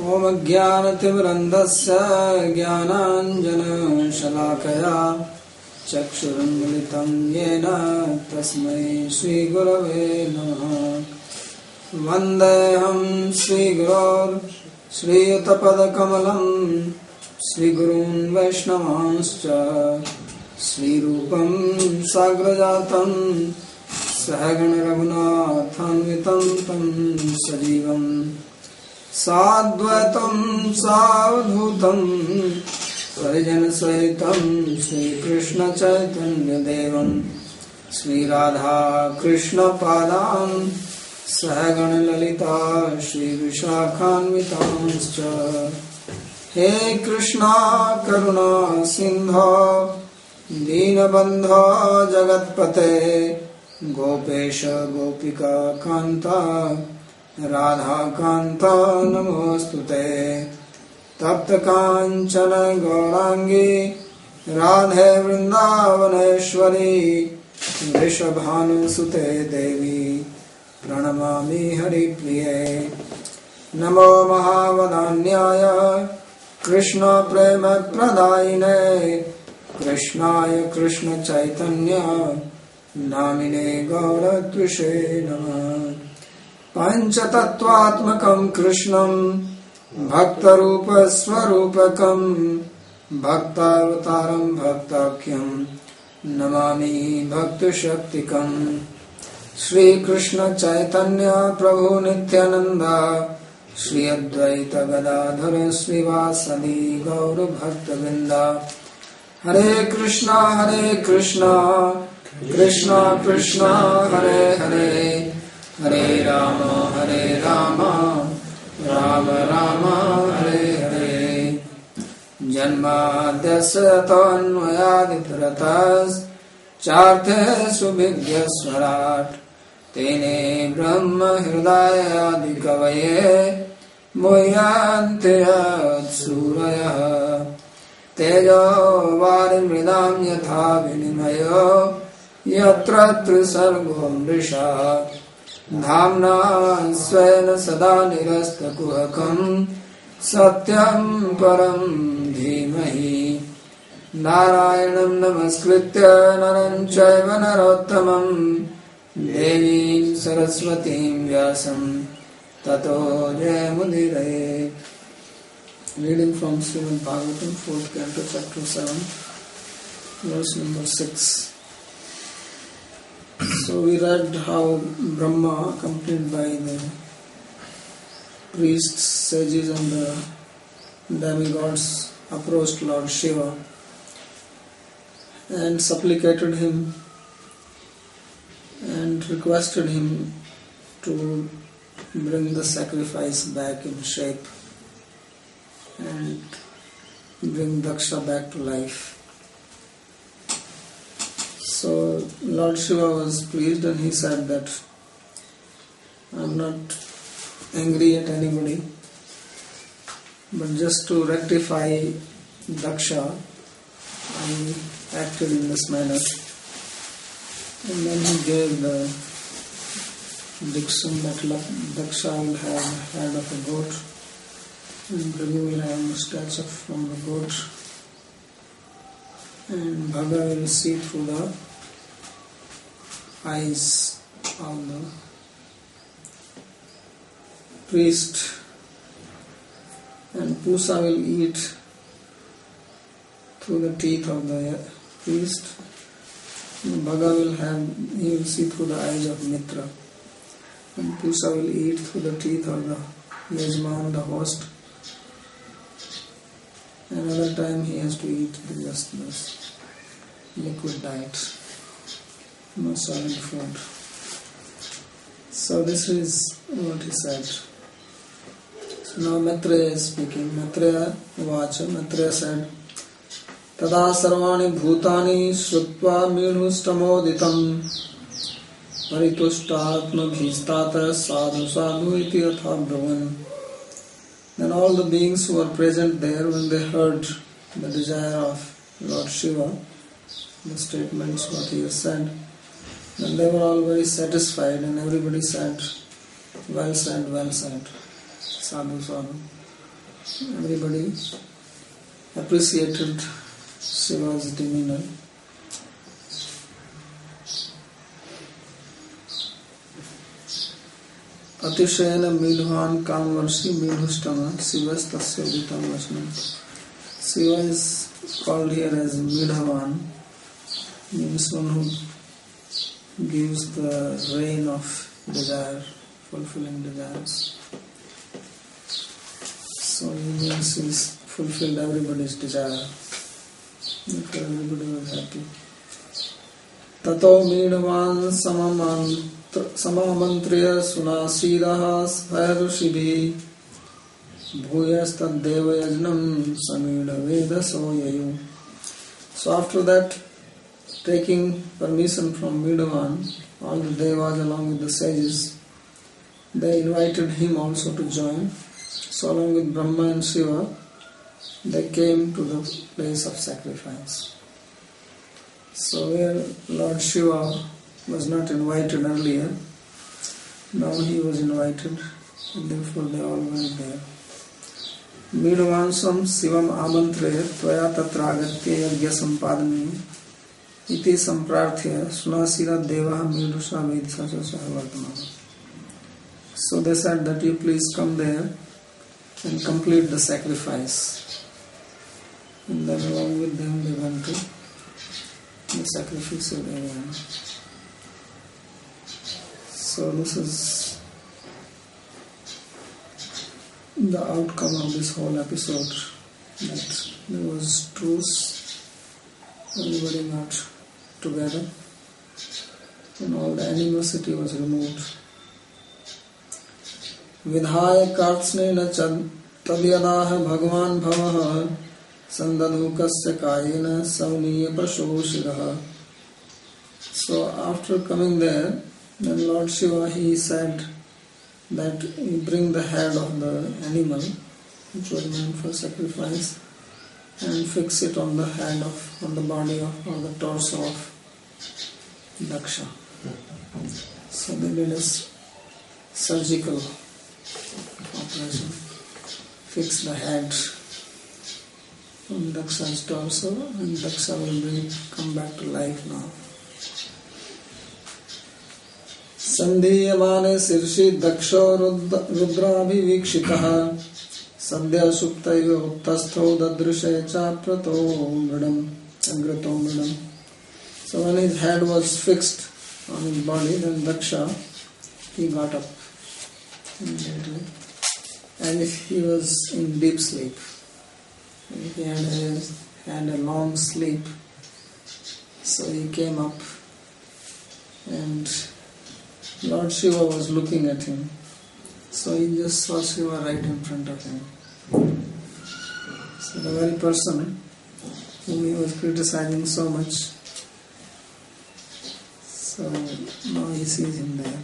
ॐ अज्ञानतिमिरन्धस्य ज्ञानाञ्जनशलाकया चक्षुरुन्मिलितं येन तस्मै श्रीगुरवे नमः। वन्देऽहं श्रीगुरोर् श्रीयुतपदकमलं श्रीगुरून् वैष्णवांश्च श्रीरूपं साग्रजातं सहगण रघुनाथान्वितं तं सजीवं साद्वैतं सावधूतं परिजनसहितं श्रीकृष्ण चैतन्यदेवं श्रीराधा कृष्णपादान् सहगण ललिता श्रीविशाखान्वितांश्च। हे कृष्णा करुणा सिन्धो दीनबन्धो जगत्पते गोपेश गोपिका कान्ता राधा कान्ता नमोस्तुते। तप्त कांचन गौरांगी राधे वृंदावनेश्वरी वृषभानुसुते देवी प्रणमामि हरिप्रिये। नमो महावदान्याय कृष्ण प्रेम प्रदायिने कृष्णाय कृष्ण चैतन्य नामिने गौरत्विषे नमः। पंचतत्वात्मकं कृष्णं भक्तरूप स्वरूपकं भक्तावतारं भक्ताख्यं नमामि भक्तशक्तिकं। श्री कृष्ण चैतन्य प्रभु नित्यानंद श्री अद्वैत गदाधर श्रीवासदि गौर भक्तवृंद। हरे कृष्णा कृष्णा कृष्णा हरे हरे हरे राम राम राम हरे हरे। जन्माद्यस्य तन्मयादितरतश्चार्थे सुविघ्नस्वराट् तेने ब्रह्म हृदय आदि कवये मुह्यन्ति सूरयः। तेजो वारिमृदां यथा विनिमयो यत्र त्रिसर्गो मृषा धाम्ना स्वेन सदा निरस्तकुहकं सत्यं परं धीमहि। नारायणं नमस्कृत्य नरं चैव नरोत्तमं देवीं सरस्वतीं व्यासं ततो जयमुदीरये। Reading from Srimad Bhagavatam, 4th Canto, Chapter 7, verse number 6. So we read how Brahma, accompanied by the priests, sages and the demigods, approached Lord Shiva and supplicated him and requested him to bring the sacrifice back in shape and bring Daksha back to life. So Lord Shiva was pleased and he said that I am not angry at anybody, but just to rectify Daksha, I acted in this manner. And then he gave the diction that Daksha will have head of a goat and Bhrigu will have mustache from the goat, and Bhaga will see through the eyes of the priest, and Pusa will eat through the teeth of the priest, and Bhaga he will see through the eyes of Mitra, and Pusa will eat through the teeth of the Yajman, the host. Another time he has to eat just this liquid diet, no solid food. So this is what he said. So now Maitreya is speaking. Maitreya Vacha, Maitreya said, Tada sarvani bhutani shrutva minustamoditam paritushtatma bhistata sadhu sadhu iti yatha brahman. Then all the beings who were present there, when they heard the desire of Lord Shiva, the statements what he has said, then they were all very satisfied and everybody said, well said, sadhu, sadhu. everybody appreciated Shiva's demeanor. Atishayana Midhan Kamvarshi Midhustama Sivas Tasya Vitam Vasnam. Shiva is called here as Midhavan, means one who gives the rain of desire, fulfilling desires. So he means he's fulfilled everybody's desire. Because everybody was happy. Tato Midhavan Samamantriya Sunasiraha Svairushibi Bhuyastad Devayajnam Samida Veda Soyayu. So after that, taking permission from Midhavan, all the devas along with the sages, they invited him also to join. So along with Brahma and Shiva, they came to the place of sacrifice. So where Lord Shiva was not invited earlier, now he was invited, and therefore they all went there. Midhavansam Shivam Amantre Tvaya Tatragatya Yagya Sampadani Iti Samprarthya Sunasira Devaha Midhusha Vedsacha Sahavartamana. So they said that you please come there and complete the sacrifice. And then along with them they went to the sacrificial area. So this is the outcome of this whole episode, that there was truce, everybody got together, and all the animosity was removed. Vidhaya kartsnena tadyadaha bhagavan bhavaha sandadhukasya kayena savniya prashoshiraha. So after coming there, then Lord Shiva, he said that you bring the head of the animal which was meant for sacrifice and fix it on the on the body of, or the torso of Daksha. So they did a surgical operation, fix the head on Daksha's torso, and Daksha will come back to life now. Sandhiyamane sirshi daksho rudrabhivikshitaha sadhya suptaiva uttastho dadrishe chaprato mridam agrato mridam. So when his head was fixed on his body, then Daksha, he got up immediately. And if he was in deep sleep, if he had a long sleep, so he came up, and Lord Shiva was looking at him. So he just saw Shiva right in front of him. So the very person whom he was criticizing so much, so now he sees him there.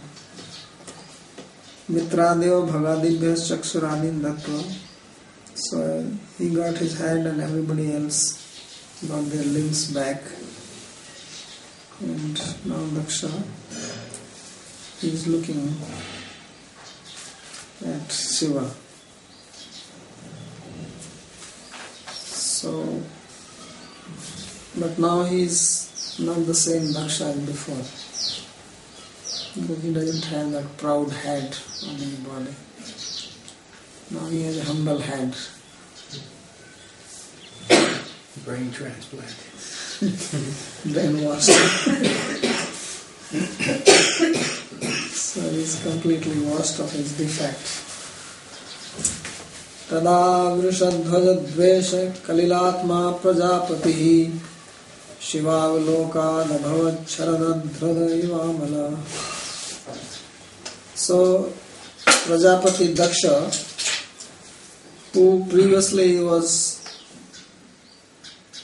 Mitradeo Bhagadibhya Chaksuradin Dattva. So he got his head and everybody else got their limbs back. And now Daksha, he is looking at Shiva. So, but now he is not the same Daksha as before, because he doesn't have that proud head on his body. Now he has a humble head. Brain transplant. Brainwashed. So he is completely washed of his defect. Tada vrishadhvaja dvesha kalilatma prajapatihi shivavaloka dabhavat charadadhrada ivamala. So Prajapati Daksha, who previously was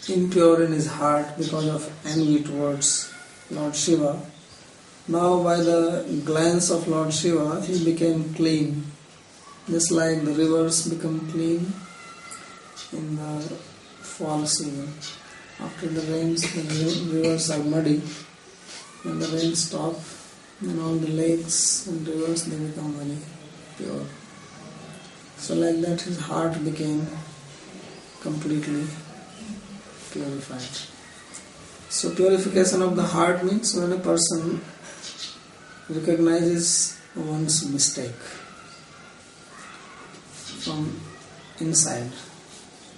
impure in his heart because of envy towards Lord Shiva, now by the glance of Lord Shiva, he became clean. Just like the rivers become clean in the fall season. After the rains, the rivers are muddy. When the rains stop, then all the lakes and rivers, they become very pure. So like that his heart became completely purified. So purification of the heart means when a person recognizes one's mistake from inside,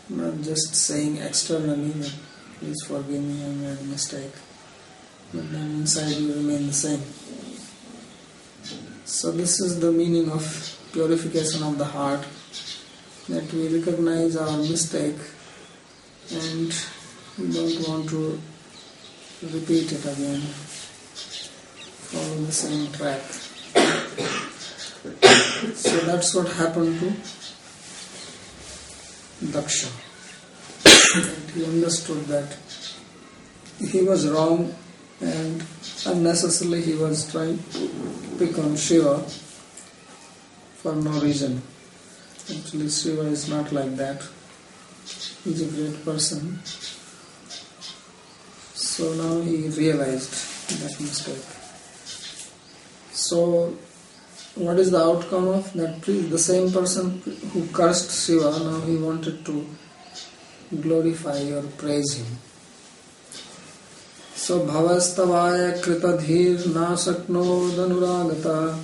not just saying externally that please forgive me, I made a mistake, but then inside you remain the same. So this is the meaning of purification of the heart, that we recognize our mistake and we don't want to repeat it again, follow the same track. So that's what happened to Daksha. And he understood that he was wrong and unnecessarily he was trying to pick on Shiva for no reason. Actually Shiva is not like that. He is a great person. So now he realized that mistake. So what is the outcome of that? The same person who cursed Shiva, now he wanted to glorify or praise him. So bhavastavaya kritadhir nasakno danuragata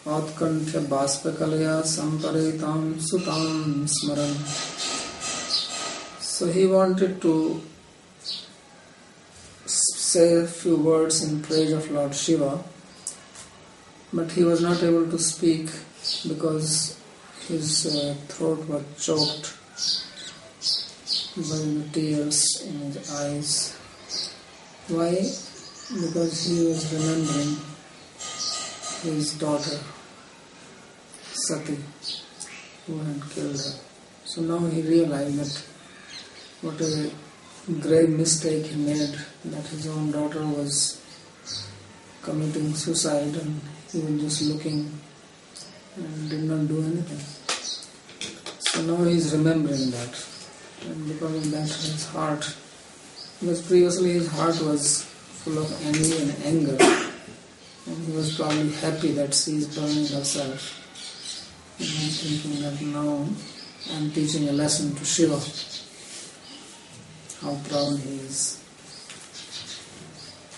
atkanthya baspakalaya samparetam sutam smaran. So he wanted to say a few words in praise of Lord Shiva, but he was not able to speak because his throat was choked by the tears in his eyes. Why? Because he was remembering his daughter Sati, who had killed her. So now he realized that what a grave mistake he made, that his own daughter was committing suicide and he was just looking and did not do anything. So now he is remembering that, and because of that his heart, because previously his heart was full of envy and anger, and he was probably happy that she is burning herself, and he was thinking that now I am teaching a lesson to Shiva, how proud he is.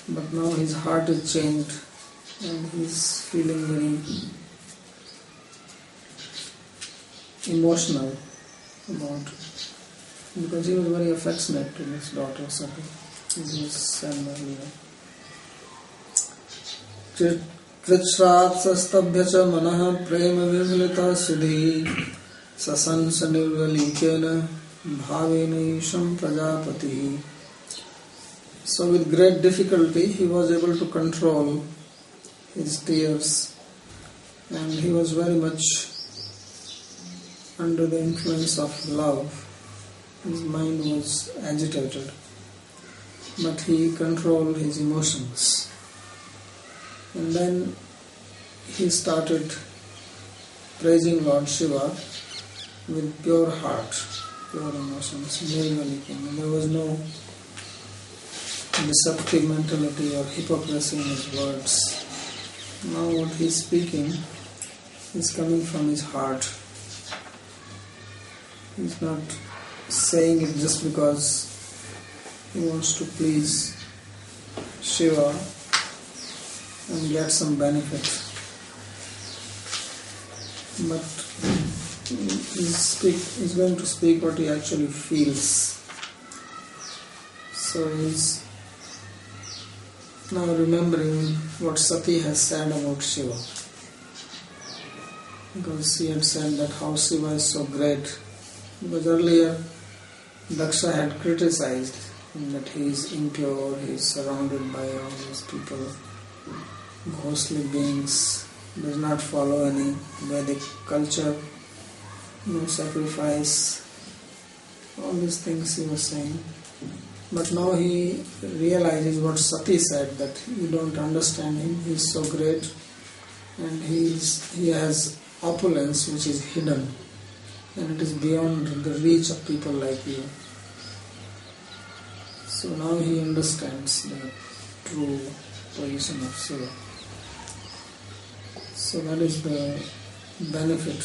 But now his heart is changed and he is feeling very emotional about, because he was very affectionate to his daughter Sati. He was said earlier. Kritshrapsastabhya cha manah prema vivlita sudhi sasansa nirvalikena bhavena isham prajapati. So with great difficulty he was able to control his tears, and he was very much under the influence of love. His mind was agitated, but he controlled his emotions. And then he started praising Lord Shiva with pure heart, pure emotions, nirvalikin. There was no deceptive mentality or hypocrisy in his words. Now what he is speaking is coming from his heart. He is not saying it just because he wants to please Shiva and get some benefit. But he's going to speak what he actually feels. So he's now remembering what Sati has said about Shiva. Because she had said that how Shiva is so great. Because earlier Daksha had criticized him that he is impure, he is surrounded by all these people, ghostly beings, does not follow any Vedic culture, no sacrifice, all these things he was saying. But now he realizes what Sati said, that you don't understand him, he is so great and he has opulence which is hidden and it is beyond the reach of people like you. So now he understands the true position of Shiva. So that is the benefit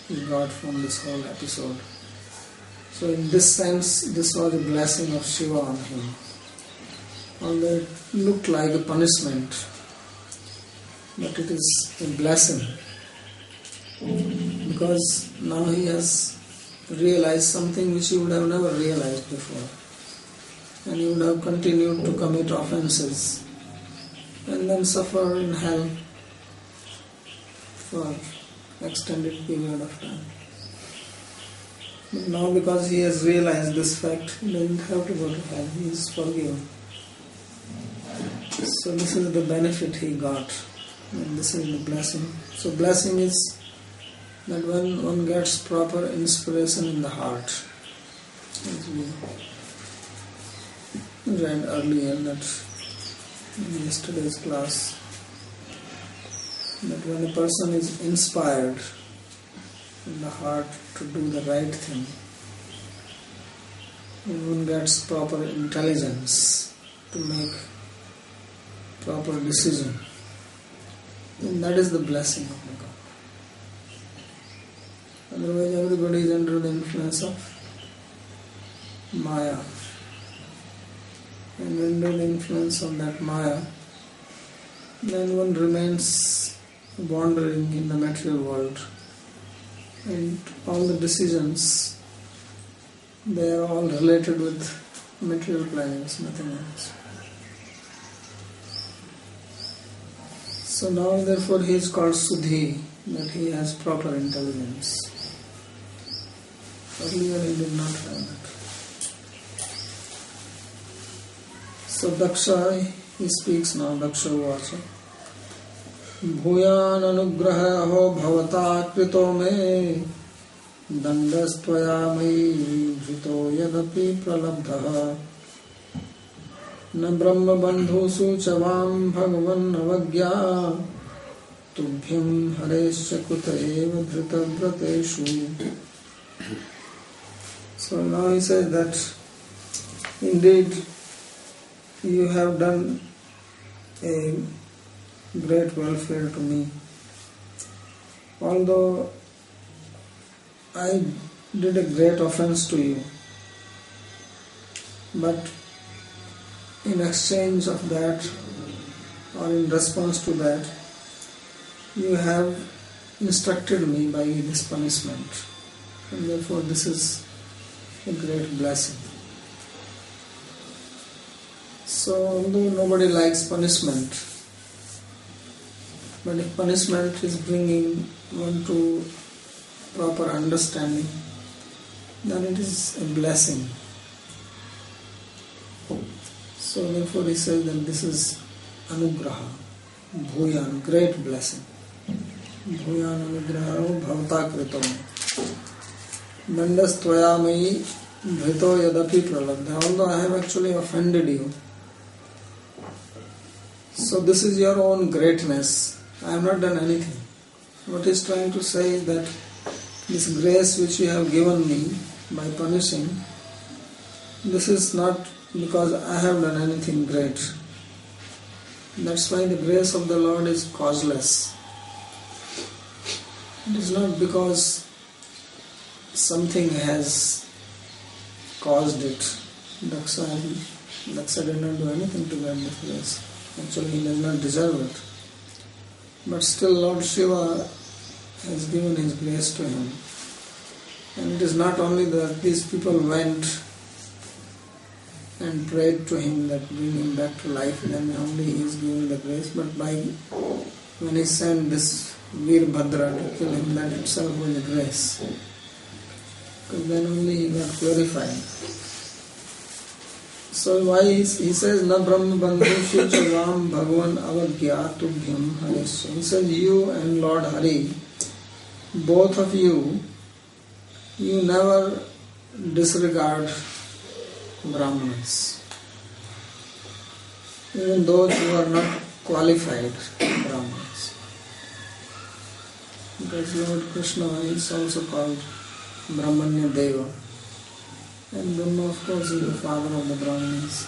he got from this whole episode. So in this sense, this was a blessing of Shiva on him. Although it looked like a punishment, but it is a blessing. Because now he has realized something which he would have never realized before. And he would have continued to commit offenses and then suffer in hell for extended period of time. But now because he has realized this fact, he doesn't have to go to hell, he is forgiven. So this is the benefit he got, and this is the blessing. So blessing is that when one gets proper inspiration in the heart, as we read earlier that in yesterday's class, that when a person is inspired in the heart to do the right thing, when one gets proper intelligence to make proper decision, then that is the blessing of the God. Otherwise everybody is under the influence of Maya. And under the influence of that Maya, then one remains wandering in the material world. And all the decisions, they are all related with material pleasures, nothing else. So now therefore he is called Suddhi, that he has proper intelligence. Earlier he did not have that. So Daksha, he speaks now, Daksha Vacha. Bhuyan anugraho bhavata krito me dandastvaya mai vrito yadapi pralabdha na brahma bandhusu chavam bhagavan avagya tubhyam haresya kuta eva dhrita vrateshu. So now he says that indeed you have done a great welfare to me. Although I did a great offense to you, but in exchange of that, or in response to that, you have instructed me by this punishment, and therefore this is a great blessing. So although nobody likes punishment, but if punishment is bringing one to proper understanding, then it is a blessing. So therefore he says that this is anugraha, bhuyan, great blessing. Bhuyan anugraha bhavata krito dandas tvaya mai bhrito yadapi pralabdha. Although I have actually offended you, so this is your own greatness. I have not done anything. What he is trying to say is that this grace which you have given me by punishing, this is not because I have done anything great. That's why the grace of the Lord is causeless. It is not because something has caused it. Daksha did not do anything to get this grace. Actually, he does not deserve it. But still Lord Shiva has given his grace to him. And it is not only that these people went and prayed to him that bring him back to life, then only he is given the grace, but when he sent this Veerbhadra to kill him, that itself was a grace. Because then only he got glorified. So why he says, Na Brahma Bandhu Chavam Bhagavan Avagya Tubhyam Haresya. He says, you and Lord Hari, both of you never disregard Brahmanas. Even those who are not qualified Brahmanas. Because Lord Krishna is also called Brahmanya Deva. And Brahma, of course, is the father of the Brahmanas.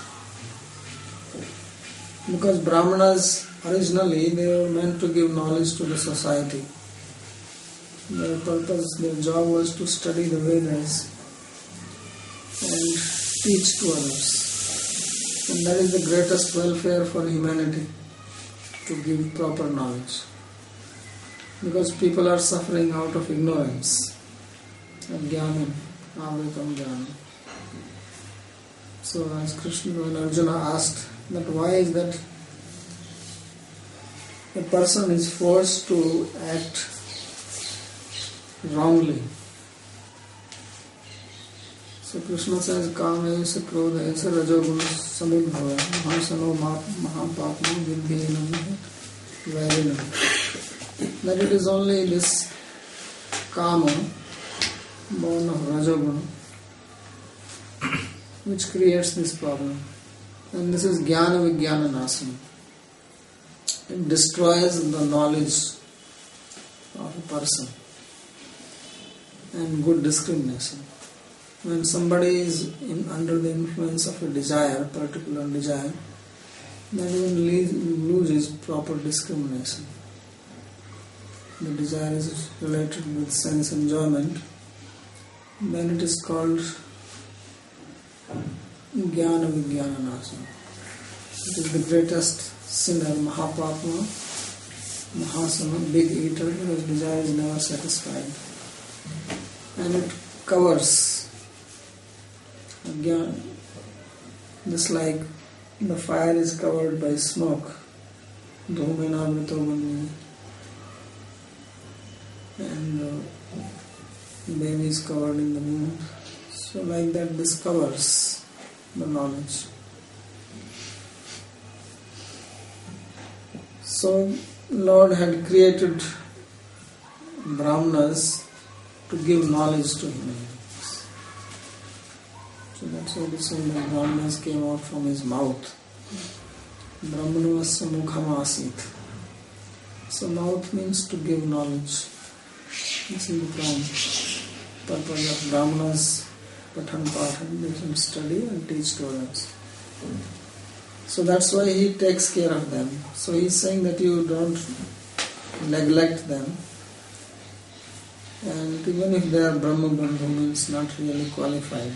Because Brahmanas, originally, they were meant to give knowledge to the society. Their purpose, their job was to study the Vedas and teach to others. And that is the greatest welfare for humanity, to give proper knowledge. Because people are suffering out of ignorance, ajnanam, avritam jnanam. So as Krishna and Arjuna asked that why is that a person is forced to act wrongly. So Krishna says, Kamesa, Krodhesa, Rajoguna, Samudbhava, Mahasano, Mahapapma, Vidhinam, Varinam. That it is only this Kama, born of Rajoguna, which creates this problem. And this is Jnana Vijnana Nasana. It destroys the knowledge of a person and good discrimination. When somebody is under the influence of a desire, particular desire, then one loses proper discrimination. The desire is related with sense enjoyment, then it is called Jnana Vijnana Nasana. It is the greatest sinner, Mahapapma, Mahasana, big eater, whose desire is never satisfied. And it covers Jnana, just like the fire is covered by smoke, Dhumena Vritomani, and the baby is covered in the moon. So like that this covers the knowledge. So Lord had created Brahmanas to give knowledge to human beings. So that's why this one, the Brahmanas came out from his mouth. Brahmanavasya mukham asit. So mouth means to give knowledge. This is the purpose of Brahmanas, Pathan Pathan, they can study and teach to others. So that's why he takes care of them. So he's saying that you don't neglect them. And even if they are Brahma Bandhu, means not really qualified.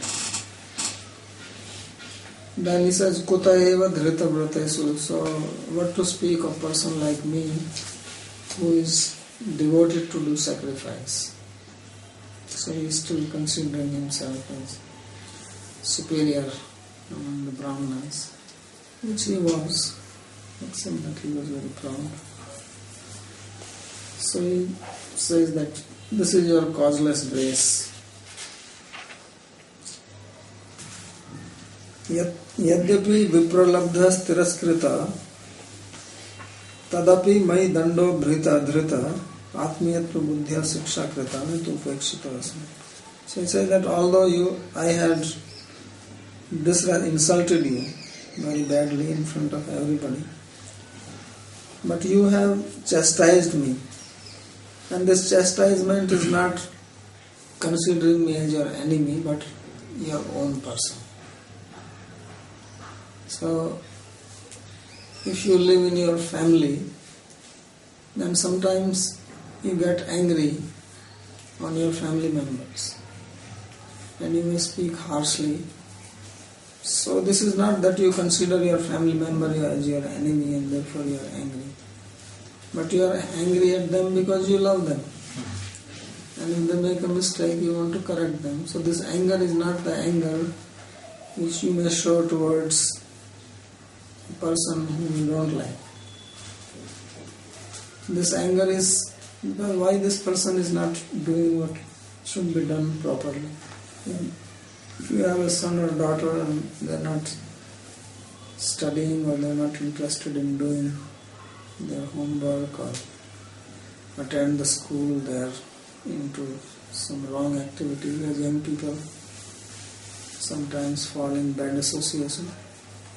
Then he says, Kuta eva dhrita vratesu. So what to speak of a person like me who is devoted to do sacrifice. So he is still considering himself as superior among the Brahmanas, which he was, except that he was very proud. So he says that this is your causeless grace. Yadyapi vipralabdha stiraskrita tadapi mai dando bhrita dhrita atmiyatva buddhya siksha krita nitu upekshita asmi. So he says that although I had insulted you very badly in front of everybody, but you have chastised me, and this chastisement is not considering me as your enemy but your own person. So if you live in your family, then sometimes you get angry on your family members and you may speak harshly. So this is not that you consider your family member as your enemy and therefore you are angry. But you are angry at them because you love them. And if they make a mistake, you want to correct them. So this anger is not the anger which you may show towards a person whom you don't like. This anger is because why this person is not doing what should be done properly. If you have a son or daughter and they are not studying or they are not interested in doing their homework or attend the school, they are into some wrong activity, as young people sometimes fall in bad association.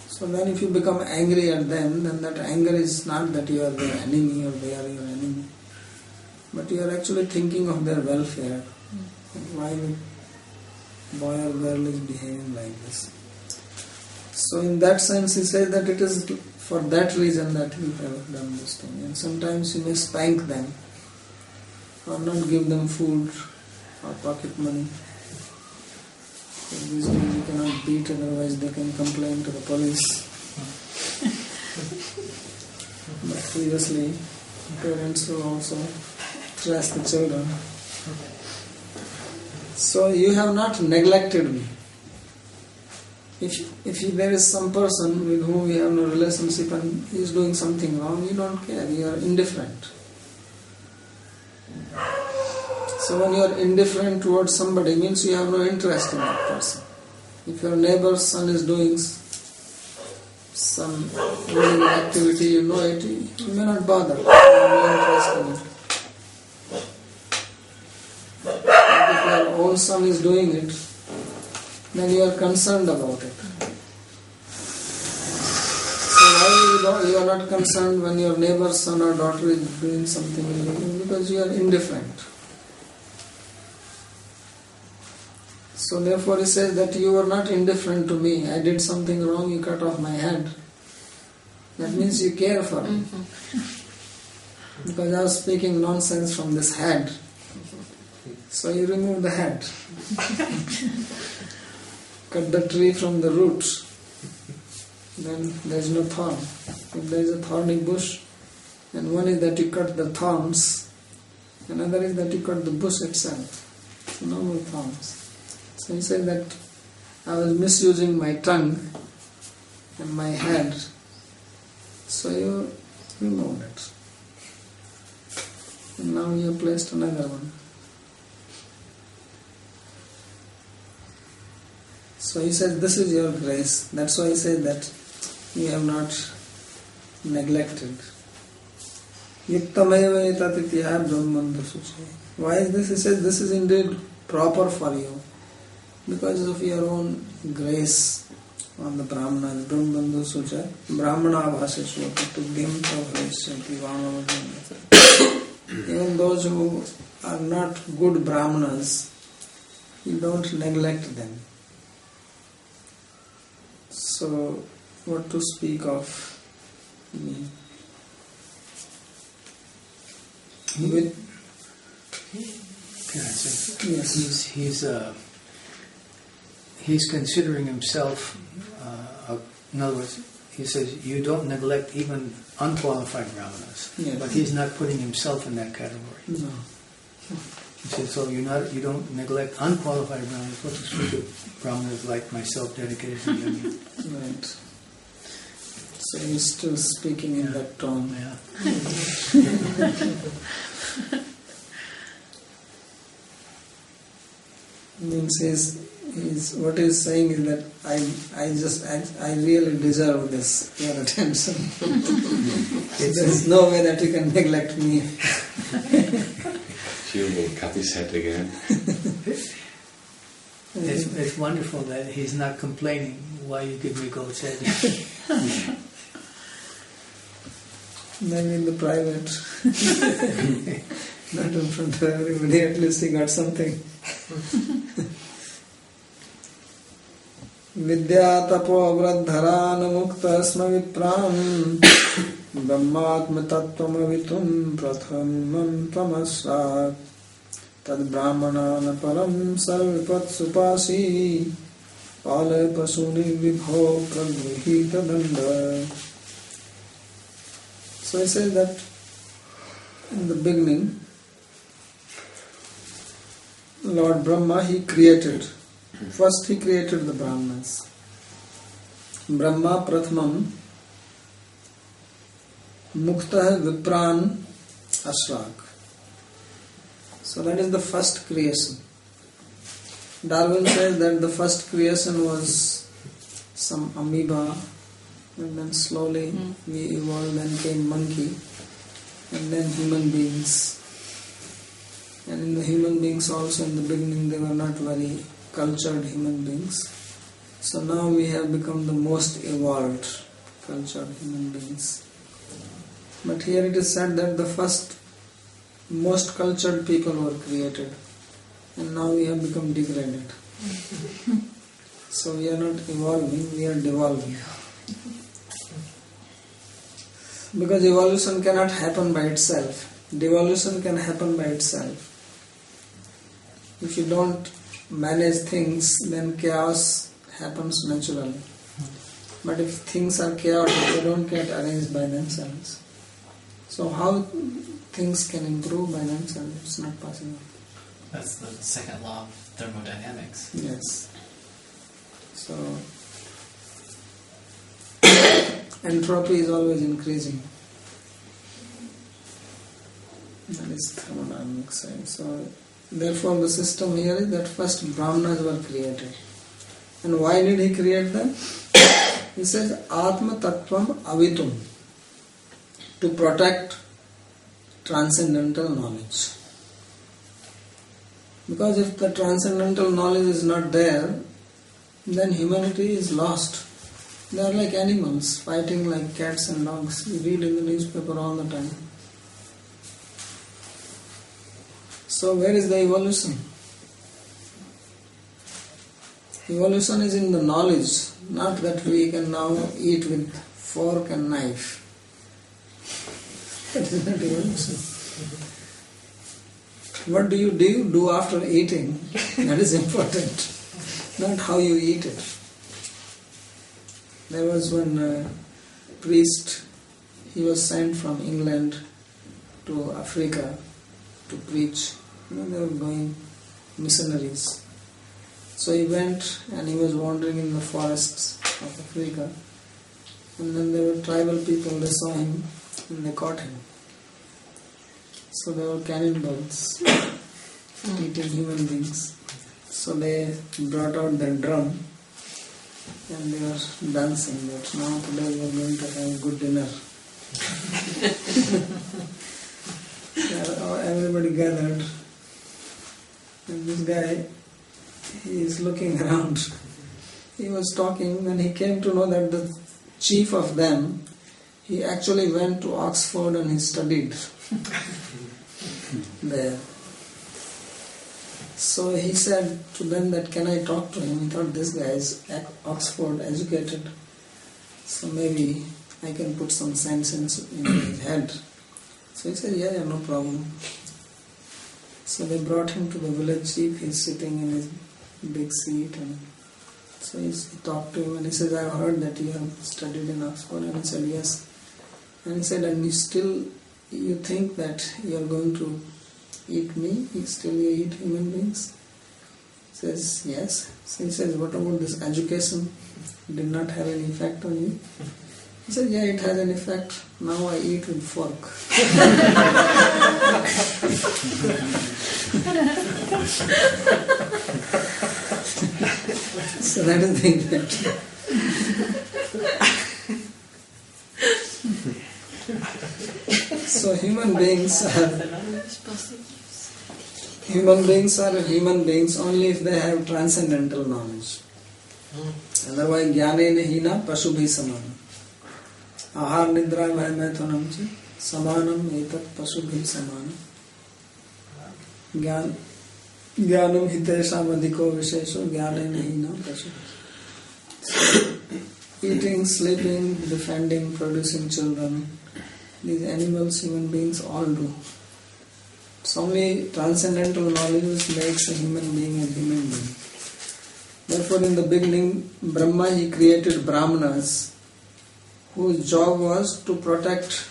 So then if you become angry at them, then that anger is not that you are their enemy or they are your enemy, but you are actually thinking of their welfare. Why the boy or girl is behaving like this. So in that sense he says that it is for that reason that you have done this to me. And sometimes you may spank them or not give them food or pocket money. These days you cannot beat, otherwise they can complain to the police. But previously, parents will also trash the children. So you have not neglected me. If there is some person with whom we have no relationship and he is doing something wrong, you don't care, you are indifferent. So when you are indifferent towards somebody, means you have no interest in that person. If your neighbor's son is doing some illegal activity, you know it, you may not bother, you have no interest in it. But if your own son is doing it, then you are concerned about it. So why you are not concerned when your neighbor's son or daughter is doing something illegal? Because you are indifferent. So therefore he says that you are not indifferent to me. I did something wrong, you cut off my head. That means you care for me. Because I was speaking nonsense from this head. So you remove the head. Cut the tree from the roots. Then there is no thorn. If there is a thorny bush, then one is that you cut the thorns, another is that you cut the bush itself. No more thorns. So he said that I was misusing my tongue and my head. So you removed it. And now you have placed another one. So he said, this is your grace. That's why he said that you have not neglected. Why is this? He says, this is indeed proper for you. Because of your own grace on the Brahmanas. Brahmabandhu Sucha, Brahmana Bhaseshu Tugyam Pravesyanti Vamavadhyam. Even those who are not good Brahmanas, you don't neglect them. So, what to speak of me? Can I say? Yes. He's considering himself. In other words, he says you don't neglect even unqualified brahmanas, Yes. but he's not putting himself in that category. No. He says so. You don't neglect unqualified brahmanas. What to speak of brahmanas like myself, dedicated to yoga. Right. So he's still speaking in that tone. Yeah. Means what he's saying is that I really deserve this, your attention. There is no way that you can neglect me. She will cut his head again. It's wonderful that he's not complaining why you give me goat's head. Maybe in the private, not in front of everybody, at least he got something. Vidya tapo avradharan mukta asma vipram brahmatma tattvam avitum prathamam tamasrat tad brahmanana param sarvat supasi pala pasuni vibho pragruhita danda. So I say that in the beginning, Lord Brahma, he created. First he created the Brahmanas. Brahma Prathamam Muktah Vipran Ashrag. So that is the first creation. Darwin says that the first creation was some amoeba, and then slowly we evolved and came monkey, and then human beings. And in the human beings also in the beginning they were not very cultured human beings. So now we have become the most evolved cultured human beings. But here it is said that the first most cultured people were created, and now we have become degraded. So we are not evolving, we are devolving. Because evolution cannot happen by itself. devolution can happen by itself. If you don't manage things, then chaos happens naturally. But if things are chaotic, they don't get arranged by themselves. So how things can improve by themselves? It's not possible. That's the second law of thermodynamics. Yes. So entropy is always increasing. That is thermodynamic side. So therefore the system here is that first Brahmanas were created. And why did he create them? He says Atma Tattvam Avitum, to protect transcendental knowledge. Because if the transcendental knowledge is not there, then humanity is lost. They are like animals, fighting like cats and dogs. You read in the newspaper all the time. So where is the evolution? Evolution is in the knowledge, not that we can now eat with fork and knife. That is not evolution. What do you do after eating? That is important, not how you eat it. There was one priest, he was sent from England to Africa to preach. They were going missionaries. So he went and he was wandering in the forests of Africa. And then there were tribal people, they saw him and they caught him. So they were cannibals, eating human beings. So they brought out their drum and they were dancing that now today we are going to have a good dinner. Everybody gathered and this guy, he is looking around. He was talking and he came to know that the chief of them, he actually went to Oxford and he studied there. So he said to them that can I talk to him? He thought this guy is Oxford educated, so maybe I can put some sense in his head. So he said, yeah, no problem. So they brought him to the village chief. He's sitting in his big seat, and so he talked to him and he said, I've heard that you have studied in Oxford. And he said, yes. And he said, and you think that you are going to eat me? You eat human beings? He says, yes. So he says, what about this education? Did not have any effect on you? He said, yeah, it has an effect. Now I eat with fork. So that is the effect. So human beings are human beings only if they have transcendental knowledge. Otherwise, jnane hina pasubhi samana. Ahar nidra bhay maithunam cha samanam etat pasubhi samana. Jnanam hitesham adhiko vishesho jnane hina pasubhi. Eating, sleeping, defending, producing children, these animals, human beings all do. It's only transcendental knowledge which makes a human being a human being. Therefore, in the beginning, Brahma, he created Brahmanas, whose job was to protect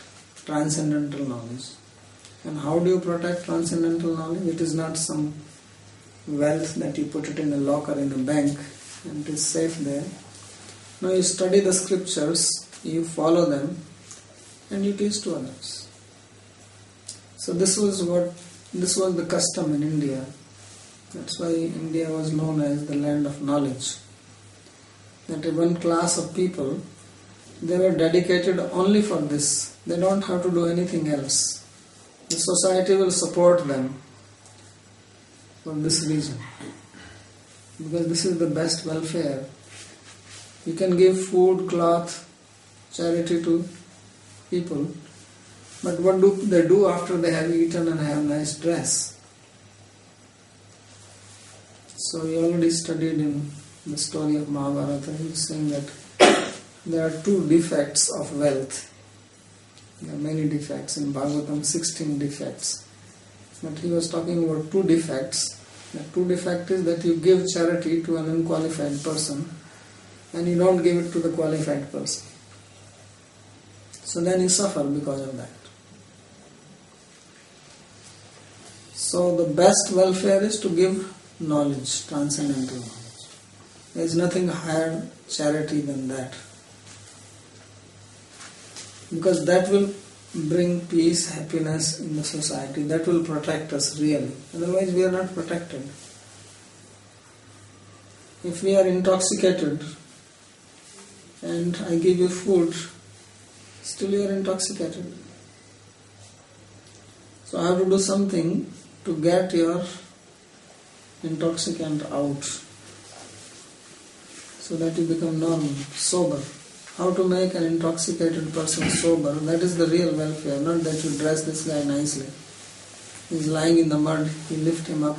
transcendental knowledge. And how do you protect transcendental knowledge? It is not some wealth that you put it in a locker in a bank and it is safe there. No, you study the scriptures, you follow them, and you teach to others. So this was the custom in India. That's why India was known as the land of knowledge. That one class of people, they were dedicated only for this. They don't have to do anything else. The society will support them for this reason. Because this is the best welfare. You can give food, cloth, charity to people, but what do they do after they have eaten and have a nice dress? So we already studied in the story of Bhagavatam, he's saying that there are two defects of wealth. There are many defects. In Bhagavatam, 16 defects. But he was talking about 2 defects. The 2 defect is that you give charity to an unqualified person and you don't give it to the qualified person. So then you suffer because of that. So the best welfare is to give knowledge, transcendental knowledge. There is nothing higher charity than that. Because that will bring peace, happiness in the society. That will protect us really. Otherwise we are not protected. If we are intoxicated and I give you food, still you are intoxicated. So I have to do something to get your intoxicant out so that you become normal, sober. How to make an intoxicated person sober, that is the real welfare, not that you dress this guy nicely. He's lying in the mud, you lift him up,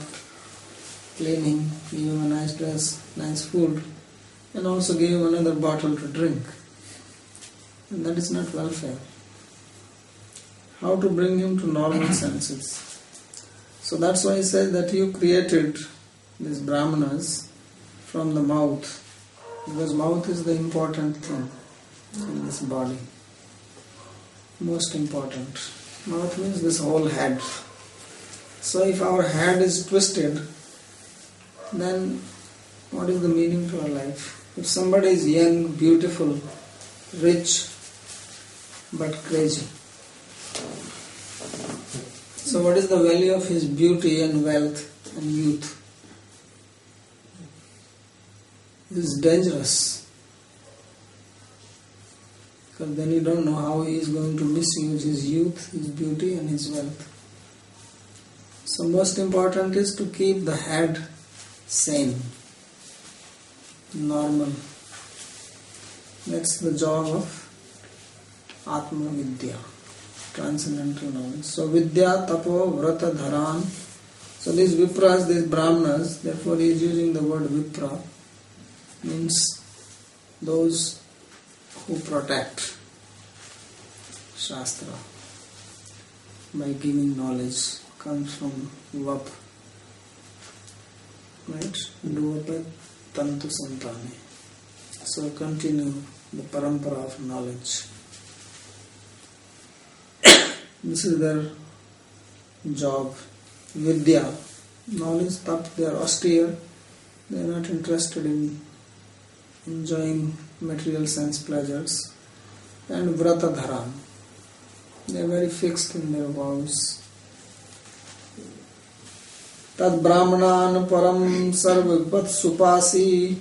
clean him, give him a nice dress, nice food, and also give him another bottle to drink. And that is not welfare. How to bring him to normal senses. So that's why he says that you created these brahmanas from the mouth, because mouth is the important thing in this body. Most important. Mouth means this whole head. So if our head is twisted, then what is the meaning to our life? If somebody is young, beautiful, rich, but crazy, so what is the value of his beauty and wealth and youth? It is dangerous. Because then you don't know how he is going to misuse his youth, his beauty and his wealth. So most important is to keep the head sane, normal. That's the job of Atma Vidya, transcendental knowledge. So Vidya, Tapo, Vrata, Dharan. So these Vipras, these Brahmanas, therefore he is using the word Vipra, means those who protect Shastra by giving knowledge, comes from Vap, right? Duvapa Tantu Santane. So continue the parampara of knowledge. This is their job. Vidya, knowledge, tap, they are austere, they are not interested in enjoying material sense pleasures. And Vrata Dharan, they are very fixed in their vows. Tad Brahmanan Param Sarvapat Supasi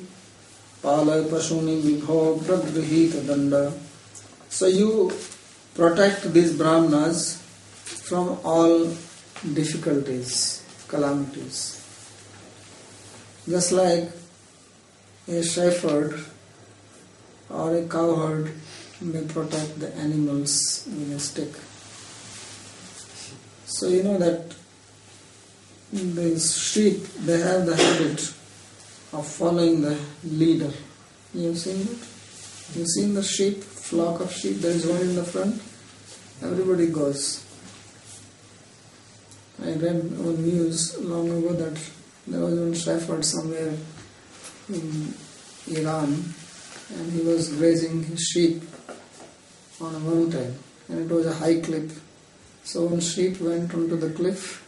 Palay Pashuni Vibho Pragrihita Danda. So you protect these Brahmanas from all difficulties, calamities. Just like a shepherd or a cowherd may protect the animals with a stick. So you know that these sheep, they have the habit of following the leader. You have seen that? You have seen the sheep, flock of sheep, there is one in the front, everybody goes. I read on news long ago that there was one shepherd somewhere in Iran and he was grazing his sheep on a mountain and it was a high cliff. So one sheep went onto the cliff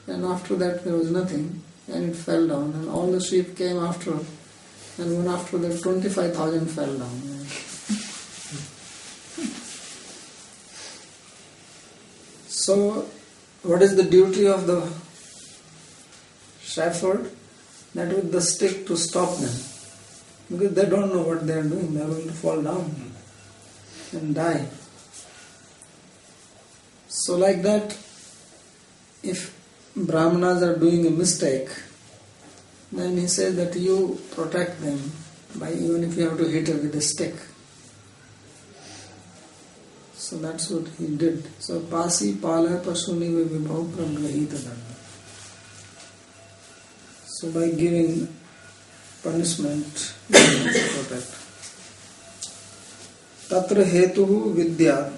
and after that there was nothing and it fell down and all the sheep came after and one after that 25,000 fell down. So what is the duty of the shepherd? That with the stick to stop them. Because they don't know what they are doing. They are going to fall down and die. So like that, if Brahmanas are doing a mistake, then he says that you protect them by even if you have to hit it with a stick. So that's what he did. So Pasi Pala Pasuni Vibhav Pragrahita Danda. So by giving punishment, you protect. Tatra Hetuhu Vidya.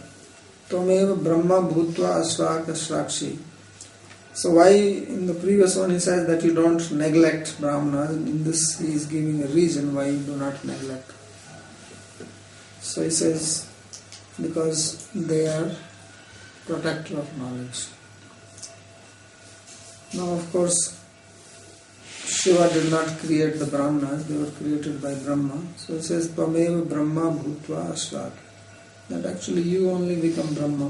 Tvameva Brahma Bhutva Ashraka Shrakshi. So why in the previous one he says that you don't neglect Brahmanas, in this he is giving a reason why you do not neglect. So he says, because they are protector of knowledge. Now of course Shiva did not create the Brahmanas, they were created by Brahma. So he says, Tvameva Brahma Bhutva Ashraka. That actually you only become Brahma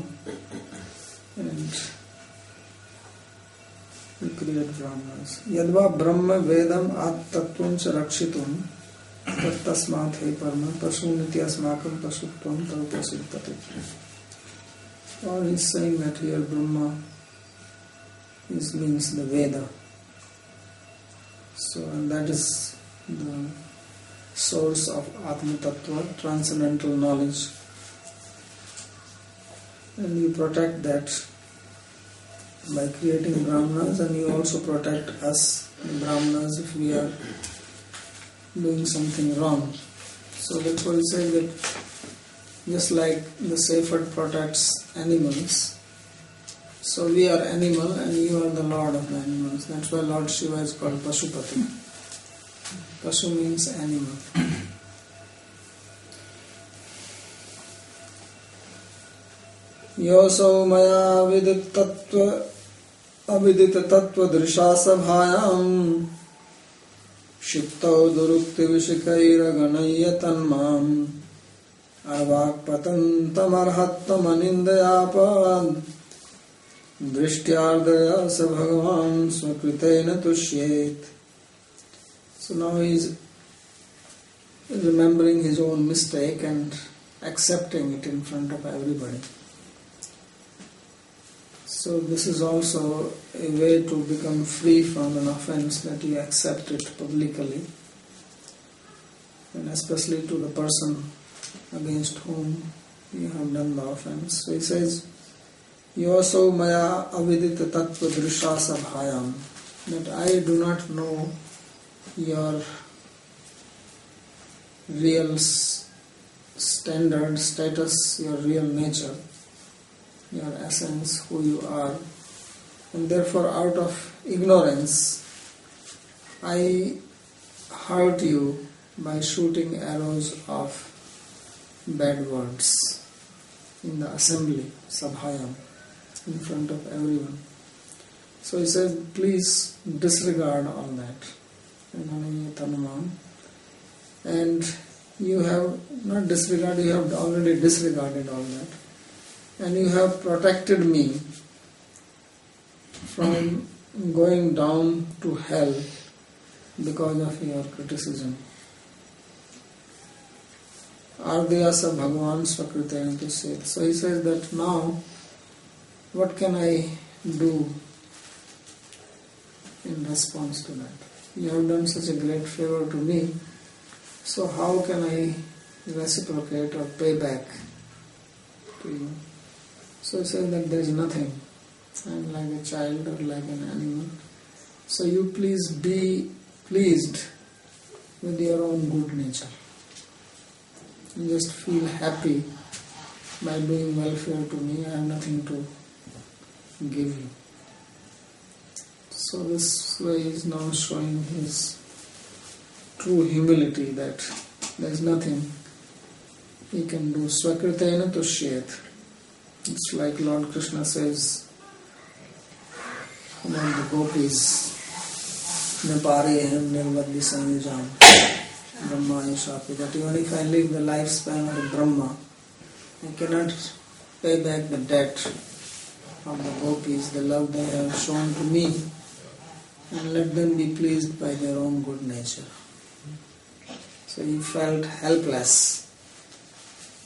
and you create Brahmanas. Yadva Brahma Vedam At Tattvancha Rakshitum Tattasmat He Parma Pasuniti Asmakam Pasutvam Taupasiddhati. Or he is saying that here Brahma means the Veda. So, and that is the source of Atma Tattva, transcendental knowledge. And you protect that by creating Brahmanas, and you also protect us, the Brahmanas, if we are doing something wrong. So therefore he said that just like the shepherd protects animals, so we are animal and you are the Lord of the animals. That's why Lord Shiva is called Pashupati. Pashu means animal. Yoso maya vidit tattva avidit tattva drisha sabhayam shiptau durukti vishikaira ganaya tanmam arvak patantam arhattam anindayapad Drishtyardaya sa Bhagavan Swakritena Tushyet. So now he is remembering his own mistake and accepting it in front of everybody. So this is also a way to become free from an offense, that you accept it publicly, and especially to the person against whom you have done the offense. So he says, Yoso maya avidita tattva drisha sabhayam, that I do not know your real standard, status, your real nature, your essence, who you are, and therefore out of ignorance I hurt you by shooting arrows of bad words in the assembly, sabhayam, in front of everyone. So he says, please disregard all that. And you have not disregarded, you have already disregarded all that. And you have protected me from going down to hell because of your criticism. Ardhyasa Bhagavan Swakritena to say. So he says that now, what can I do in response to that? You have done such a great favor to me, so how can I reciprocate or pay back to you? So he says that there is nothing. I am like a child or like an animal. So you please be pleased with your own good nature. You just feel happy by doing welfare to me. I have nothing to give you. So this way he is now showing his true humility, that there is nothing he can do. Swakritena tushyet. It's like Lord Krishna says about the gopis, Neparihem nirvadhi samyujam Brahma yashapi, that even if I live the lifespan of the Brahma, I cannot pay back the debt of the gopis, the love they have shown to me, and let them be pleased by their own good nature. So he felt helpless.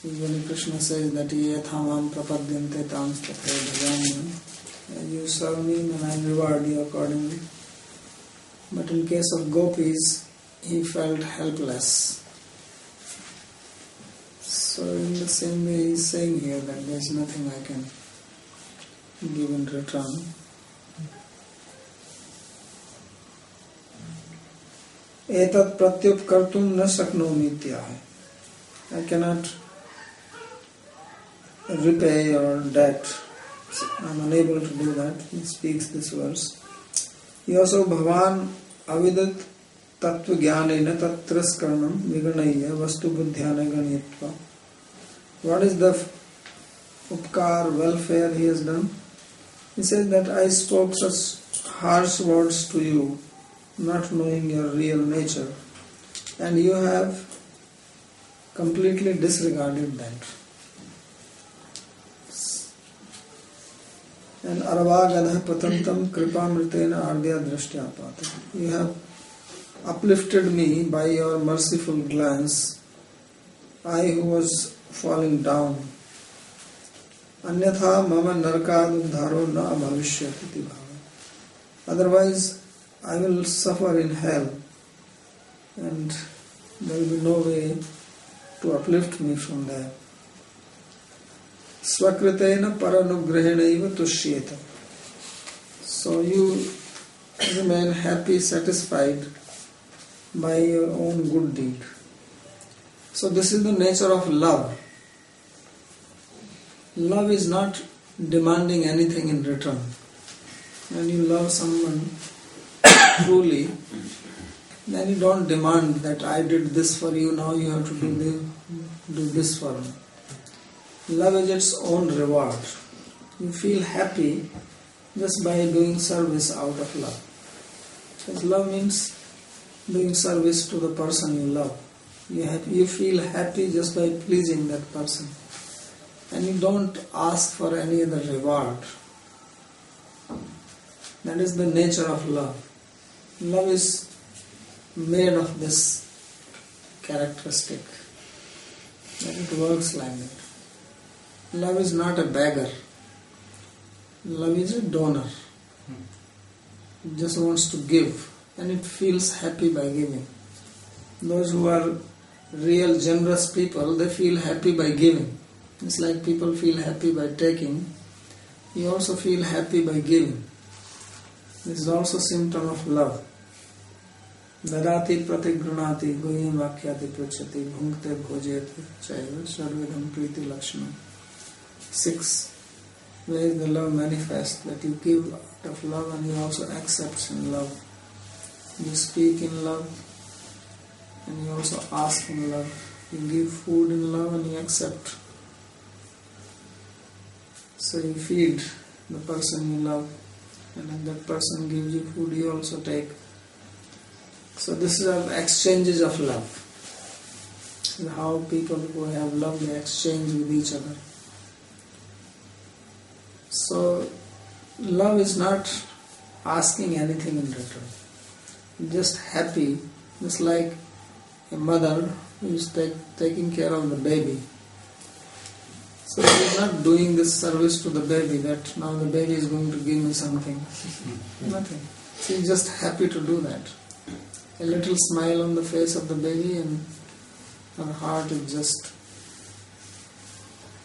Even Krishna says that yathamam prapadyante tamstate bhajamyam, you serve me and I reward you accordingly. But in case of gopis, he felt helpless. So in the same way he is saying here that there is nothing I can give in return. Etat pratyupkartum na shaknomi ityaha. I cannot repay your debt. I'm unable to do that. He speaks this verse. Yaso bhavan avidat tattva jnanena tatraskaranam viganaya vastu buddhyana ganitva. What is the upkar, welfare he has done? He says that I spoke such harsh words to you, not knowing your real nature, and you have completely disregarded that. And aravagadha patantam kripamritena ardya drashtyapata. You have uplifted me by your merciful glance, I who was falling down. Anyatha mama narkad uddharo na bhavishyati bhava. Otherwise, I will suffer in hell, and there will be no way to uplift me from there. Swakritena paranugrahenaiva tushyeta. So you remain happy, satisfied by your own good deed. So this is the nature of love. Love is not demanding anything in return. When you love someone truly, then you don't demand that I did this for you, now you have to do this for me. Love is its own reward. You feel happy just by doing service out of love. Because love means doing service to the person you love. You feel happy just by pleasing that person. And you don't ask for any other reward. That is the nature of love. Love is made of this characteristic, that it works like that. Love is not a beggar. Love is a donor. It just wants to give, and it feels happy by giving. Those who are real generous people, they feel happy by giving. It's like people feel happy by taking. You also feel happy by giving. This is also a symptom of love. Dadati pratigranati goyam vakyati prachati bhunkte bhojeti chaiva sarvedam priti lakshana. 6. Where is the love manifest? That you give out of love and you also accept in love. You speak in love and you also ask in love. You give food in love and you accept. So you feed the person you love, and if that person gives you food, you also take. So this is exchanges of love. And how people who have love, they exchange with each other. So love is not asking anything in return. Just happy, just like a mother who is taking care of the baby. So she is not doing this service to the baby that now the baby is going to give me something. Nothing. She is just happy to do that. A little smile on the face of the baby and her heart is just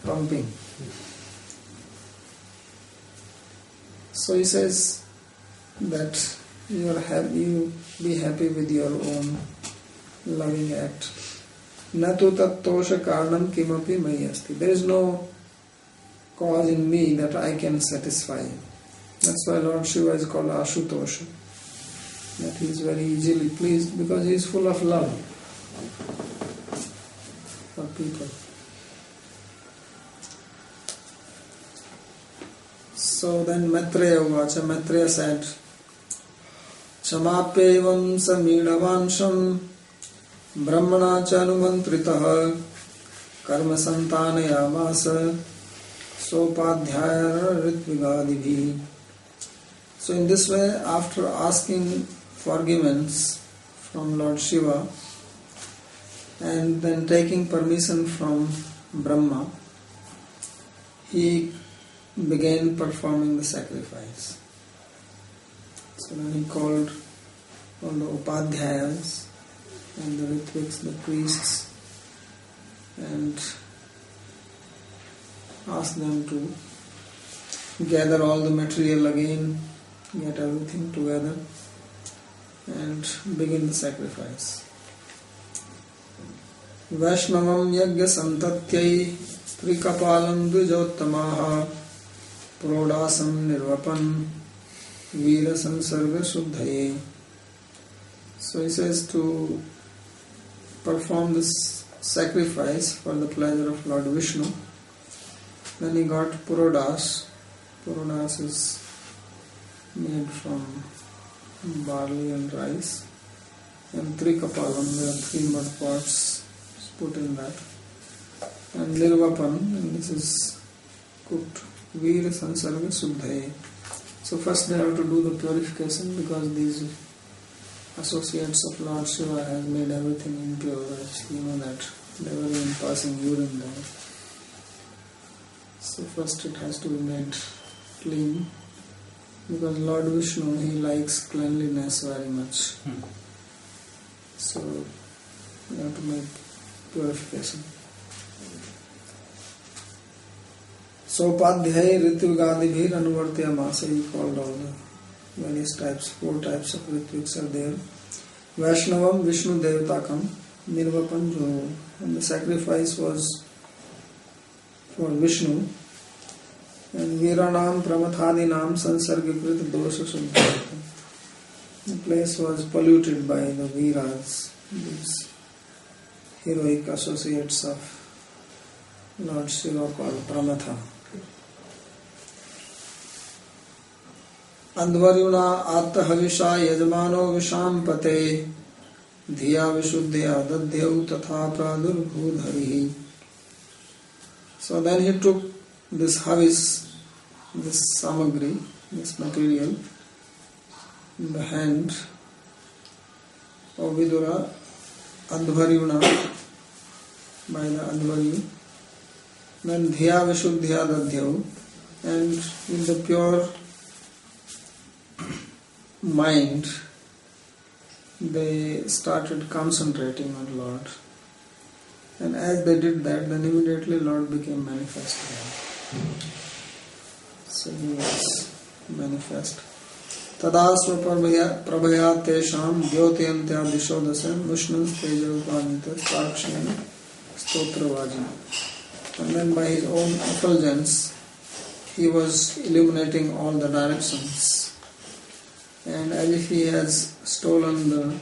pumping. So he says that you be happy with your own loving act. Natu tattosha karanam kimapi mayi asti. There is no cause in me that I can satisfy. That's why Lord Shiva is called Ashutosha. That he is very easily pleased because he is full of love for people. So then Maitreya said, Chamapevam samidavansam brahmana chanumantritaha karma santanayamasa sopadhyaya ritvigadibhi. So in this way, after asking forgiveness from Lord Shiva and then taking permission from Brahma, he began performing the sacrifice. So then he called all the upadhyayas and the ritviks, the priests, and asked them to gather all the material again, get everything together and begin the sacrifice. Vaishnavam yagya santatyai Trikapalam Dvijottamaha Prodasam Nirvapan Veera Sansarga Shuddhaye. So he says to perform this sacrifice for the pleasure of Lord Vishnu. Then he got Purodas. Purodas is made from barley and rice. And Trikapalam, there are 3 mud pots put in that. And Nirvapan, and this is cooked. Veera Sansarga Shuddhaye. So first they have to do the purification, because these associates of Lord Shiva have made everything impure. You know that they were even passing urine there. So first it has to be made clean, because Lord Vishnu, he likes cleanliness very much. So you have to make purification. Sopadhyay Ritvigadi Anuvartyamasa, he called all the various types, 4 types of Ritviks are there. Vaishnavam Vishnu Devatakam Nirvapan, and the sacrifice was for Vishnu. And Viranam Pramathadinam Sansargikrit Dosha Shuddha. The place was polluted by the Viras, these heroic associates of Lord Shiva called Pramatha. Andvaryuna Attahavisha Yajmano Visham Pate Dhiya Vishuddhya Dadhyau Tatha Pradurbhudharihi. So then he took this havis, this samagri, this material, in the hand of Vidura, Andvaryuna, by the Andvaryu. Then Dhiya Vishuddhya Dadhyau, and with the pure mind they started concentrating on Lord. And as they did that, then immediately Lord became manifest again. So he was manifest. Tadasva prabhaya tesham dhyotiyantya dishodasam Vishnu teja upanita sakshana stotra vajana. And then by his own effulgence he was illuminating all the directions. And as if he has stolen the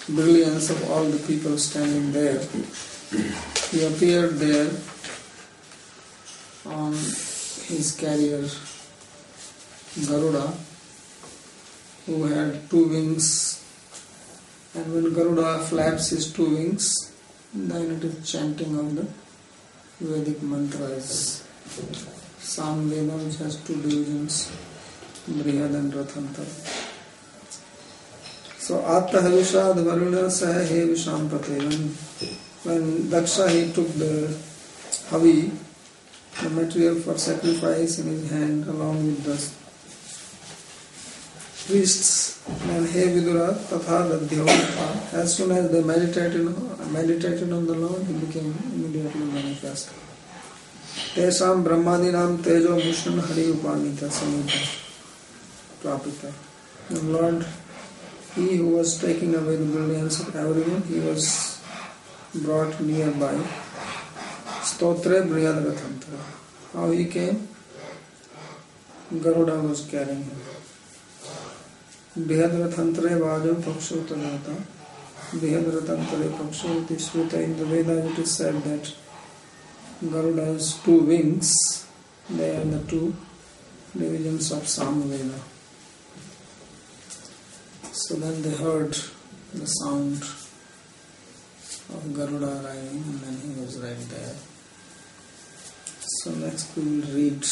brilliance of all the people standing there, he appeared there on his carrier Garuda, who had 2 wings, and when Garuda flaps his 2 wings, then it is chanting of the Vedic mantras. Samveda, which has 2 divisions, Brihad and Rathantar. So Attahavisha Dvaruna Saha He Vishampate. When Daksha, he took the havi, the material for sacrifice, in his hand along with the priests, and He Vidura Tatha Dadhyau. As soon as they meditated on the Lord, he became immediately manifest. Tesam Brahmadinam Tejo Bhushan Hari Upanita Samita Prapita. And Lord, he who was taking away the brilliance of everyone, he was brought nearby. Stotre Brihadrathantra. How he came? Garuda was carrying him. Brihadrathantre Vajo Paksho Tanata. Brihadrathantre Paksho iti Shruta. In the Vedas it is said that Garuda's 2 wings, they are the 2 divisions of Samveda. So then they heard the sound of Garuda arriving, and then he was right there. So next we will read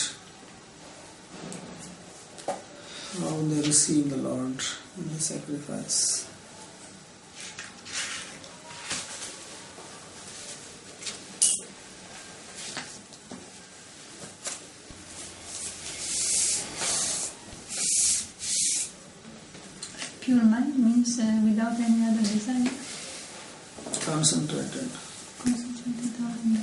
how they received the Lord in the sacrifice. Pure mind means without any other desire. Concentrated. Concentrated on